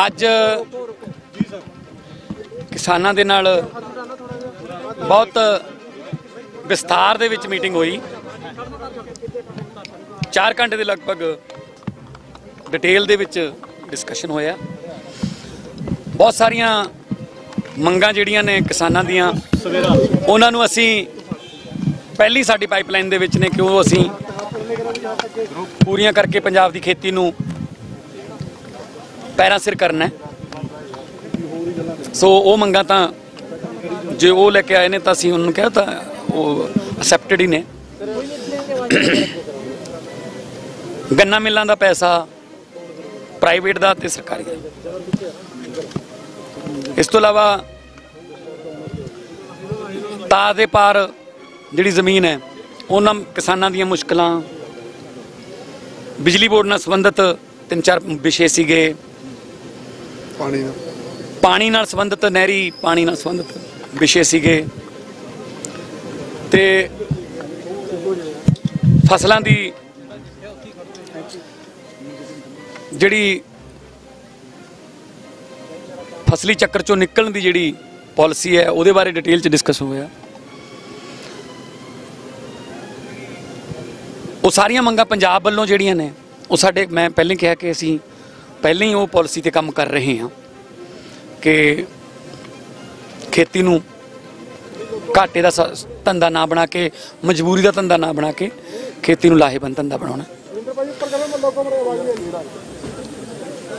ਅੱਜ ਕਿਸਾਨਾਂ ਦੇ ਨਾਲ ਬਹੁਤ ਵਿਸਥਾਰ ਦੇ ਵਿੱਚ ਮੀਟਿੰਗ ਹੋਈ। 4 ਘੰਟੇ ਦੇ ਲਗਭਗ डिटेल ਦੇ ਵਿੱਚ डिस्कशन ਹੋਇਆ। बहुत ਸਾਰੀਆਂ ਮੰਗਾਂ ਜਿਹੜੀਆਂ ਨੇ ਕਿਸਾਨਾਂ ਦੀਆਂ ਉਹਨਾਂ ਨੂੰ ਅਸੀਂ ਪਹਿਲੀ ਸਾਡੀ ਪਾਈਪਲਾਈਨ ਦੇ ਵਿੱਚ ਨੇ ਕਿ ਉਹ ਅਸੀਂ ਪੂਰੀਆਂ ਕਰਕੇ ਪੰਜਾਬ ਦੀ ਖੇਤੀ ਨੂੰ ਪੈਰਾਂ ਸਿਰ ਕਰਨਾ ਹੈ। ਸੋ ਉਹ ਮੰਗਾਂ ਤਾਂ ਜੇ ਉਹ ਲੈ ਕੇ ਆਏ ਨੇ ਤਾਂ ਅਸੀਂ ਉਹਨਾਂ ਨੂੰ ਕਿਹਾ ਤਾਂ ਉਹ ਅਸੈਪਟਡ ਹੀ ਨੇ। ਗੰਨਾ ਮਿਲਾਂ ਦਾ ਪੈਸਾ ਪ੍ਰਾਈਵੇਟ ਦਾ ਤੇ ਸਰਕਾਰੀ ਦਾ। ਇਸ ਤੋਂ ਇਲਾਵਾ ਤਾਰ ਦੇ ਪਾਰ ਜਿਹੜੀ ਜ਼ਮੀਨ ਹੈ ਉਹਨਾਂ ਕਿਸਾਨਾਂ ਦੀਆਂ ਮੁਸ਼ਕਲਾਂ, ਬਿਜਲੀ ਬੋਰਡ ਨਾਲ ਸੰਬੰਧਿਤ 3-4 ਵਿਸ਼ੇ ਸੀਗੇ, ਪਾਣੀ ਨਾਲ ਸੰਬੰਧਿਤ ਨਹਿਰੀ ਪਾਣੀ ਨਾਲ ਸੰਬੰਧਿਤ ਵਿਸ਼ੇ ਸੀਗੇ ਤੇ ਫਸਲਾਂ ਦੀ ਜਿਹੜੀ ਫਸਲੀ ਚੱਕਰ ਚੋਂ ਨਿਕਲਣ ਦੀ ਜਿਹੜੀ ਪਾਲਿਸੀ ਹੈ ਉਹਦੇ ਬਾਰੇ ਡਿਟੇਲ 'ਚ ਡਿਸਕਸ ਹੋਇਆ। ਉਹ ਸਾਰੀਆਂ ਮੰਗਾਂ ਪੰਜਾਬ ਵੱਲੋਂ ਜਿਹੜੀਆਂ ਨੇ ਉਹ ਸਾਡੇ, ਮੈਂ ਪਹਿਲਾਂ ਕਿਹਾ ਕਿ ਅਸੀਂ ਪਹਿਲਾਂ ਹੀ ਉਹ ਪਾਲਿਸੀ 'ਤੇ ਕੰਮ ਕਰ ਰਹੇ ਹਾਂ ਕਿ ਖੇਤੀ ਨੂੰ ਘਾਟੇ ਦਾ ਧੰਦਾ ਨਾ ਬਣਾ ਕੇ, ਮਜਬੂਰੀ ਦਾ ਧੰਦਾ ਨਾ ਬਣਾ ਕੇ ਖੇਤੀ ਨੂੰ ਲਾਹੇਵੰਦ ਧੰਦਾ ਬਣਾਉਣਾ।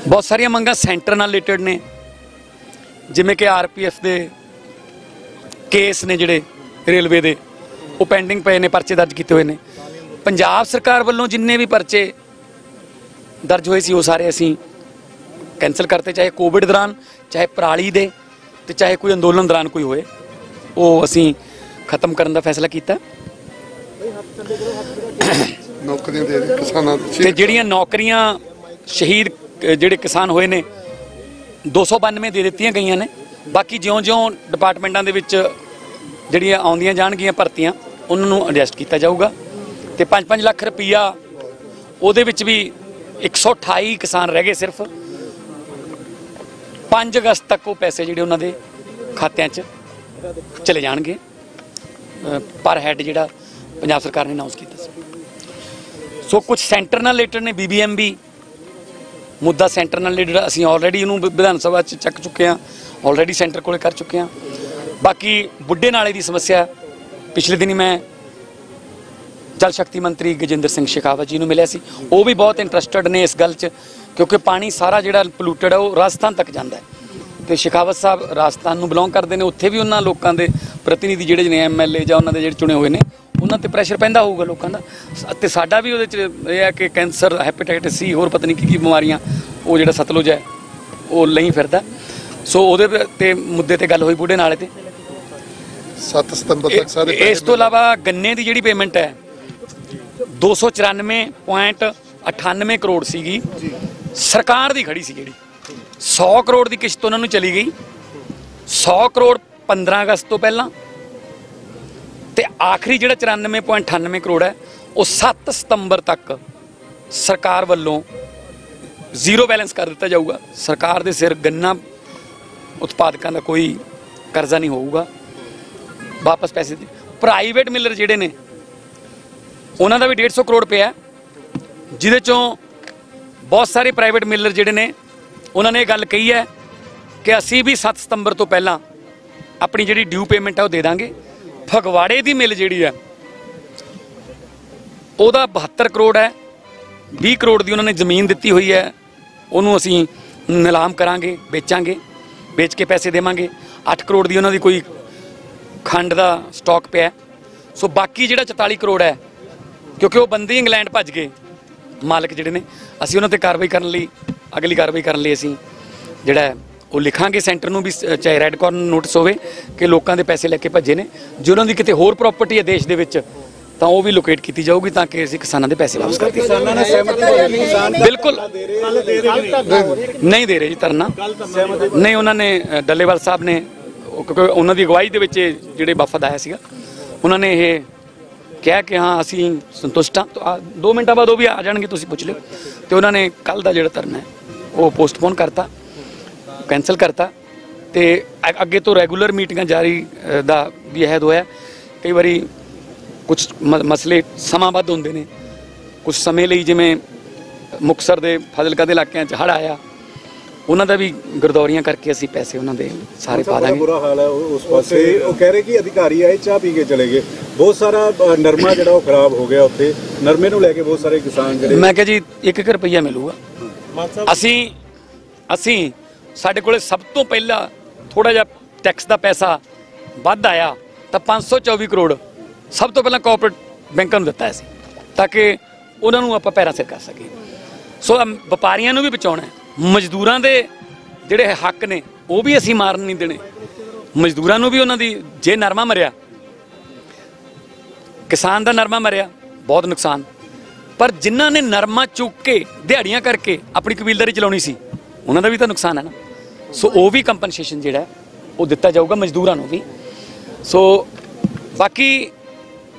ਬਹੁਤ ਸਾਰੀਆਂ ਮੰਗਾਂ ਸੈਂਟਰ ਨਾਲ ਰਿਲੇਟਡ ਨੇ, ਜਿਵੇਂ ਕਿ RPF ਦੇ ਕੇਸ ਨੇ ਜਿਹੜੇ ਰੇਲਵੇ ਦੇ ਉਹ ਪੈਂਡਿੰਗ ਪਏ ਨੇ, ਪਰਚੇ ਦਰਜ ਕੀਤੇ ਹੋਏ ਨੇ। ਪੰਜਾਬ ਸਰਕਾਰ ਵੱਲੋਂ ਜਿੰਨੇ ਵੀ ਪਰਚੇ ਦਰਜ ਹੋਏ ਸੀ ਉਹ ਸਾਰੇ ਅਸੀਂ ਕੈਂਸਲ ਕਰਤੇ, ਚਾਹੇ ਕੋਵਿਡ ਦੌਰਾਨ, ਚਾਹੇ ਪਰਾਲੀ ਦੇ ਤੇ ਚਾਹੇ ਕੋਈ ਅੰਦੋਲਨ ਦੌਰਾਨ ਕੋਈ ਹੋਏ, ਉਹ ਅਸੀਂ ਖਤਮ ਕਰਨ ਦਾ ਫੈਸਲਾ ਕੀਤਾ। ਨੌਕਰੀਆਂ ਦੇ ਕਿਸਾਨਾਂ ਤੇ ਜਿਹੜੀਆਂ ਨੌਕਰੀਆਂ ਸ਼ਹੀਦ ਜਿਹੜੇ ਕਿਸਾਨ ਹੋਏ ਨੇ 292 ਦੇ ਦਿੱਤੀਆਂ ਗਈਆਂ ਨੇ। ਬਾਕੀ ਜਿਉਂ-ਜਿਉਂ ਡਿਪਾਰਟਮੈਂਟਾਂ ਦੇ ਵਿੱਚ ਜਿਹੜੀਆਂ ਆਉਂਦੀਆਂ ਜਾਣਗੀਆਂ ਭਰਤੀਆਂ ਉਹਨਾਂ ਨੂੰ ਐਡਜਸਟ ਕੀਤਾ ਜਾਊਗਾ। ਤੇ 5-5 ਲੱਖ ਰੁਪਈਆ ਉਹਦੇ ਵਿੱਚ ਵੀ 128 ਕਿਸਾਨ ਰਹਿ ਗਏ ਸਿਰਫ। 5 ਅਗਸਤ ਤੱਕ ਉਹ ਪੈਸੇ ਜਿਹੜੇ ਉਹਨਾਂ ਦੇ ਖਾਤਿਆਂ 'ਚ ਚਲੇ ਜਾਣਗੇ ਪਰ ਹੈਡ ਜਿਹੜਾ ਪੰਜਾਬ ਸਰਕਾਰ ਨੇ ਅਨਾਉਂਸ ਕੀਤਾ ਸੀ। ਸੋ ਕੁਝ ਸੈਂਟਰ ਨਾਲ ਰਿਲੇਟਡ ਨੇ, BBMB ਮੁੱਦਾ ਸੈਂਟਰ ਨਾਲ ਰਿਲੇਟਡ ਅਸੀਂ ਆਲਰੇਡੀ ਉਹਨੂੰ ਵਿਧਾਨ ਸਭਾ 'ਚ ਚੱਕ ਚੁੱਕੇ ਹਾਂ, ਆਲਰੇਡੀ ਸੈਂਟਰ ਕੋਲੇ ਕਰ ਚੁੱਕੇ ਹਾਂ। ਬਾਕੀ ਬੁੱਢੇ ਨਾਲੇ ਦੀ ਸਮੱਸਿਆ, ਪਿਛਲੇ ਦਿਨੀ ਮੈਂ ਜਲ ਸ਼ਕਤੀ ਮੰਤਰੀ ਗਜਿੰਦਰ ਸਿੰਘ ਸ਼ੇਖਾਵਤ ਜੀ ਨੂੰ ਮਿਲਿਆ ਸੀ, ਉਹ ਵੀ ਬਹੁਤ ਇੰਟਰਸਟਡ ਨੇ ਇਸ ਗੱਲ 'ਚ ਕਿਉਂਕਿ ਪਾਣੀ ਸਾਰਾ ਜਿਹੜਾ ਪੋਲੂਟਡ ਹੈ ਉਹ ਰਾਜਸਥਾਨ ਤੱਕ ਜਾਂਦਾ ਹੈ ਤੇ ਸ਼ੇਖਾਵਤ ਸਾਹਿਬ ਰਾਜਸਥਾਨ ਨੂੰ ਬਿਲੋਂਗ ਕਰਦੇ ਨੇ। ਉੱਥੇ ਵੀ ਉਹਨਾਂ ਲੋਕਾਂ ਦੇ ਪ੍ਰਤੀਨਿਧੀ ਜਿਹੜੇ ਨੇ MLA ਜਾਂ ਉਹਨਾਂ ਦੇ ਜਿਹੜੇ ਚੁਣੇ ਹੋਏ ਨੇ ਉਹਨਾਂ 'ਤੇ ਪ੍ਰੈਸ਼ਰ ਪੈਂਦਾ ਹੋਊਗਾ ਲੋਕਾਂ ਦਾ। ਅਤੇ ਸਾਡਾ ਵੀ ਉਹਦੇ 'ਚ ਇਹ ਹੈ ਕਿ ਕੈਂਸਰ, ਹੈਪੇਟਾਈਟਸ C, ਹੋਰ ਪਤਾ ਨਹੀਂ ਕੀ ਬਿਮਾਰੀਆਂ ਉਹ ਜਿਹੜਾ ਸਤਲੁਜ ਹੈ ਉਹ ਲਈ ਫਿਰਦਾ। ਸੋ ਉਹਦੇ 'ਤੇ ਮੁੱਦੇ 'ਤੇ ਗੱਲ ਹੋਈ ਬੁੱਢੇ ਨਾਲੇ 'ਤੇ। 7 ਸਤੰਬਰ ਤੱਕ ਸਾਰੇ। ਇਸ ਤੋਂ ਇਲਾਵਾ ਗੰਨੇ ਦੀ ਜਿਹੜੀ ਪੇਮੈਂਟ ਹੈ 294.98 ਕਰੋੜ ਸੀਗੀ, ਸਰਕਾਰ ਦੀ ਖੜੀ ਸੀ ਜਿਹੜੀ 100 ਕਰੋੜ ਦੀ ਕਿਸ਼ਤ ਉਹਨਾਂ ਨੂੰ ਚਲੀ ਗਈ। 100 ਕਰੋੜ 15 ਅਗਸਤ ਤੋਂ ਪਹਿਲਾਂ ਤੇ ਆਖਰੀ ਜਿਹੜਾ 94.98 ਕਰੋੜ ਹੈ ਉਹ 7 ਸਤੰਬਰ ਤੱਕ ਸਰਕਾਰ ਵੱਲੋਂ ਜ਼ੀਰੋ ਬੈਲੈਂਸ ਕਰ ਦਿੱਤਾ ਜਾਊਗਾ। ਸਰਕਾਰ ਦੇ ਸਿਰ ਗੰਨਾ ਉਤਪਾਦਕਾਂ ਦਾ ਕੋਈ ਕਰਜ਼ਾ ਨਹੀਂ ਹੋਊਗਾ, ਵਾਪਸ ਪੈਸੇ ਦੇ। ਪ੍ਰਾਈਵੇਟ ਮਿਲਰ ਜਿਹੜੇ ਨੇ ਉਹਨਾਂ ਦਾ ਵੀ 150 ਕਰੋੜ ਪਿਆ, ਜਿਹਦੇ 'ਚੋਂ ਬਹੁਤ ਸਾਰੇ ਪ੍ਰਾਈਵੇਟ ਮਿਲਰ ਜਿਹੜੇ ਨੇ ਉਹਨਾਂ ਨੇ ਇਹ ਗੱਲ ਕਹੀ ਹੈ ਕਿ ਅਸੀਂ ਵੀ 7 ਸਤੰਬਰ ਤੋਂ ਪਹਿਲਾਂ ਆਪਣੀ ਜਿਹੜੀ ਡਿਊ ਪੇਮੈਂਟ ਹੈ ਉਹ ਦੇ ਦਾਂਗੇ। ਫਗਵਾੜੇ ਦੀ ਮਿਲ ਜਿਹੜੀ ਹੈ ਉਹਦਾ 72 ਕਰੋੜ ਹੈ, 20 ਕਰੋੜ ਦੀ ਉਹਨਾਂ ਨੇ ਜ਼ਮੀਨ ਦਿੱਤੀ ਹੋਈ ਹੈ, ਉਹਨੂੰ ਅਸੀਂ ਨਿਲਾਮ ਕਰਾਂਗੇ, ਵੇਚਾਂਗੇ, ਵੇਚ ਕੇ ਪੈਸੇ ਦੇਵਾਂਗੇ। 8 ਕਰੋੜ ਦੀ ਉਹਨਾਂ ਦੀ ਕੋਈ ਖੰਡ ਦਾ ਸਟਾਕ ਪਿਆ। ਸੋ ਬਾਕੀ ਜਿਹੜਾ 44 ਕਰੋੜ ਹੈ ਕਿਉਂਕਿ ਉਹ ਬੰਦੇ ਇੰਗਲੈਂਡ ਭੱਜ ਗਏ ਮਾਲਕ ਜਿਹੜੇ ਨੇ, ਅਸੀਂ ਉਹਨਾਂ 'ਤੇ ਕਾਰਵਾਈ ਕਰਨ ਲਈ, ਅਗਲੀ ਕਾਰਵਾਈ ਕਰਨ ਲਈ ਅਸੀਂ ਜਿਹੜਾ ਉਹ ਲਿਖਾਂਗੇ ਸੈਂਟਰ ਨੂੰ ਵੀ, ਚਾਹੇ ਰੈੱਡ ਕਾਰਨਰ ਨੋਟਿਸ ਹੋਵੇ ਕਿ ਲੋਕਾਂ ਦੇ ਪੈਸੇ ਲੈ ਕੇ ਭੱਜੇ ਨੇ। ਜੇ ਉਹਨਾਂ ਦੀ ਕਿਤੇ ਹੋਰ ਪ੍ਰਾਪਰਟੀ ਹੈ ਦੇਸ਼ ਦੇ ਵਿੱਚ ਤਾਂ ਉਹ ਵੀ ਲੋਕੇਟ ਕੀਤੀ ਜਾਊਗੀ ਤਾਂ ਕਿ ਅਸੀਂ ਕਿਸਾਨਾਂ ਦੇ ਪੈਸੇ ਵਾਪਸ ਕਰ ਦਈਏ। ਬਿਲਕੁਲ ਨਹੀਂ ਦੇ ਰਹੇ ਜੀ ਧਰਨਾ, ਨਹੀਂ ਉਹਨਾਂ ਨੇ ਡੱਲੇਵਾਲ ਸਾਹਿਬ ਨੇ ਕਿਉਂਕਿ ਉਹਨਾਂ ਦੀ ਅਗਵਾਈ ਦੇ ਵਿੱਚ ਜਿਹੜੇ ਵਫਦ ਆਇਆ ਸੀਗਾ ਉਹਨਾਂ ਨੇ ਇਹ ਕਿਹਾ ਕਿ ਹਾਂ ਅਸੀਂ ਸੰਤੁਸ਼ਟ ਹਾਂ। 2 ਮਿੰਟਾਂ ਬਾਅਦ ਉਹ ਵੀ ਆ ਜਾਣਗੇ, ਤੁਸੀਂ ਪੁੱਛ ਲਿਓ। ਤੇ ਉਹਨਾਂ ਨੇ ਕੱਲ੍ਹ ਦਾ ਜਿਹੜਾ ਧਰਨਾ ਹੈ ਉਹ ਪੋਸਟਪੋਨ ਕਰਤਾ कैंसल करता तो अगे तो रैगूलर मीटिंगां जारी दा भी अहद होया। कई बारी कुछ मसले समाबद्ध होंदे ने, कुछ समय ਲਈ ਜਿਵੇਂ ਮੁਕਤਸਰ ਦੇ ਫਾਜ਼ਿਲਕਾ ਦੇ ਇਲਾਕਿਆਂ 'ਚ ਹੜ੍ਹ ਆਇਆ, ਉਹਨਾਂ ਦਾ ਵੀ ਗਰਦੌਰੀਆਂ ਕਰਕੇ ਅਸੀਂ ਪੈਸੇ ਉਹਨਾਂ ਦੇ ਸਾਰੇ ਪਾ ਦਾਂਗੇ। ਬੁਰਾ ਹਾਲ ਹੈ ਉਸ ਪਾਸੇ। ਉਹ ਕਹਿ ਰਹੇ ਕਿ ਅਧਿਕਾਰੀ ਆਏ ਚਾਹ ਪੀ ਕੇ ਚਲੇ ਗਏ, ਬਹੁਤ ਸਾਰਾ ਨਰਮਾ ਜਿਹੜਾ ਉਹ ਖਰਾਬ ਹੋ ਗਿਆ ਉੱਥੇ, ਨਰਮੇ ਨੂੰ ਲੈ ਕੇ ਬਹੁਤ ਸਾਰੇ ਕਿਸਾਨ ਜਿਹੜੇ। ਮੈਂ ਕਿਹਾ ਜੀ 1 ਰੁਪਈਆ ਮਿਲੂਗਾ। ਅਸੀਂ ਸਾਡੇ ਕੋਲੇ ਸਭ ਤੋਂ ਪਹਿਲਾਂ ਥੋੜਾ ਜਿਹਾ ਟੈਕਸ ਦਾ ਪੈਸਾ ਵੱਧ ਆਇਆ ਤਾਂ 524 ਕਰੋੜ ਸਭ ਤੋਂ ਪਹਿਲਾਂ ਕੋਆਪਰੇਟ ਬੈਂਕਾਂ ਨੂੰ ਦਿੱਤਾ ਸੀ ਤਾਂ ਕਿ ਉਹਨਾਂ ਨੂੰ ਆਪਾਂ ਪੈਰਾਂ ਸਿਰ ਕਰ ਸਕੀਏ। ਸੋ ਵਪਾਰੀਆਂ ਨੂੰ ਵੀ ਬਚਾਉਣਾ, ਮਜ਼ਦੂਰਾਂ ਦੇ ਜਿਹੜੇ ਹੱਕ ਨੇ ਉਹ ਵੀ ਅਸੀਂ ਮਾਰਨ ਨਹੀਂ ਦੇਣੇ। ਮਜ਼ਦੂਰਾਂ ਨੂੰ ਵੀ ਉਹਨਾਂ ਦੀ, ਜੇ ਨਰਮਾ ਮਰਿਆ, ਕਿਸਾਨ ਦਾ ਨਰਮਾ ਮਰਿਆ ਬਹੁਤ ਨੁਕਸਾਨ, ਪਰ ਜਿਨ੍ਹਾਂ ਨੇ ਨਰਮਾ ਚੁੱਕ ਕੇ ਦਿਹਾੜੀਆਂ ਕਰਕੇ ਆਪਣੀ ਕਬੀਲਦਾਰੀ ਚਲਾਉਣੀ ਸੀ ਉਹਨਾਂ ਦਾ ਵੀ ਤਾਂ ਨੁਕਸਾਨ ਹੈ ਨਾ। ਸੋ ਉਹ ਵੀ ਕੰਪਨਸੇਸ਼ਨ ਜਿਹੜਾ ਉਹ ਦਿੱਤਾ ਜਾਊਗਾ ਮਜ਼ਦੂਰਾਂ ਨੂੰ ਵੀ। ਸੋ ਬਾਕੀ